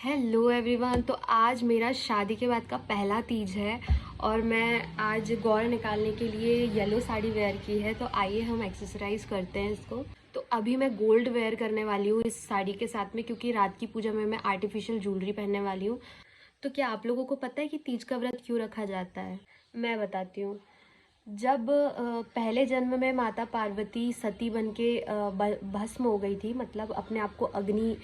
Hello everyone. तो आज मेरा शादी के बाद का पहला तीज है और मैं आज गौर निकालने के लिए येलो साड़ी वेयर की है। तो आइए हम एक्सेसराइज करते हैं इसको। तो अभी मैं गोल्ड वेयर करने वाली हूँ इस साड़ी के साथ में, क्योंकि रात की पूजा में मैं आर्टिफिशियल ज्वेलरी पहनने वाली हूँ। तो क्या आप लोगों को पता है कि तीज का व्रत क्यों रखा जाता है? मैं बताती हूँ। जब पहले जन्म में माता पार्वती सती बन के भस्म हो गई थी, मतलब अपने आप को अग्नि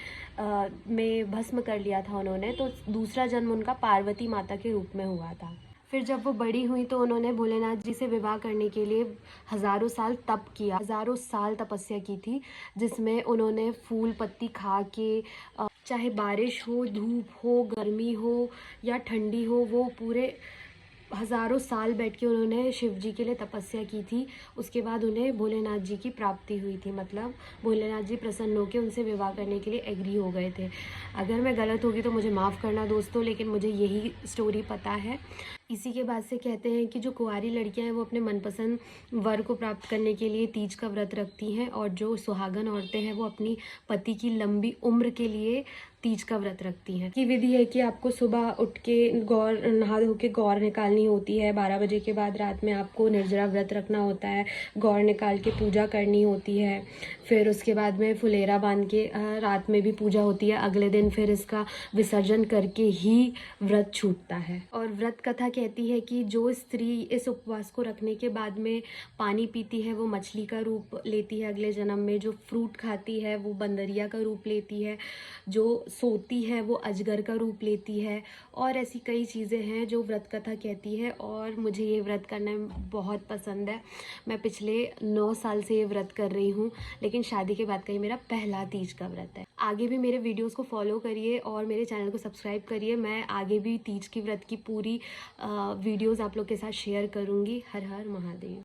में भस्म कर लिया था उन्होंने, तो दूसरा जन्म उनका पार्वती माता के रूप में हुआ था। फिर जब वो बड़ी हुई तो उन्होंने भोलेनाथ जी से विवाह करने के लिए हजारों साल तप किया, हजारों साल तपस्या की थी, जिसमें उन्होंने फूल पत्ती खा के चाहे बारिश हो, धूप हो, गर्मी हो या ठंडी हो, वो पूरे हज़ारों साल बैठ के उन्होंने शिव जी के लिए तपस्या की थी। उसके बाद उन्हें भोलेनाथ जी की प्राप्ति हुई थी, मतलब भोलेनाथ जी प्रसन्न होकर उनसे विवाह करने के लिए एग्री हो गए थे। अगर मैं गलत होगी तो मुझे माफ़ करना दोस्तों, लेकिन मुझे यही स्टोरी पता है। इसी के बाद से कहते हैं कि जो कुंवारी लड़कियां हैं वो अपने मनपसंद वर को प्राप्त करने के लिए तीज का व्रत रखती हैं, और जो सुहागन औरतें हैं वो अपनी पति की लंबी उम्र के लिए तीज का व्रत रखती हैं। की विधि है कि आपको सुबह उठ के गौर नहा धो के गौर निकालनी होती है। 12 बजे के बाद रात में आपको निर्जरा व्रत रखना होता है, गौर निकाल के पूजा करनी होती है। फिर उसके बाद में फुलेरा बांध के रात में भी पूजा होती है। अगले दिन फिर इसका विसर्जन करके ही व्रत छूटता है। और व्रत कथा कहती है कि जो स्त्री इस उपवास को रखने के बाद में पानी पीती है वो मछली का रूप लेती है अगले जन्म में, जो फ्रूट खाती है वो बंदरिया का रूप लेती है, जो सोती है वो अजगर का रूप लेती है, और ऐसी कई चीज़ें हैं जो व्रत कथा कहती है। और मुझे ये व्रत करना बहुत पसंद है। मैं पिछले 9 साल से ये व्रत कर रही हूँ, लेकिन शादी के बाद का ये मेरा पहला तीज का व्रत है। आगे भी मेरे वीडियोस को फॉलो करिए और मेरे चैनल को सब्सक्राइब करिए। मैं आगे भी तीज की व्रत की पूरी वीडियोस आप लोग के साथ शेयर करूँगी। हर हर महादेव।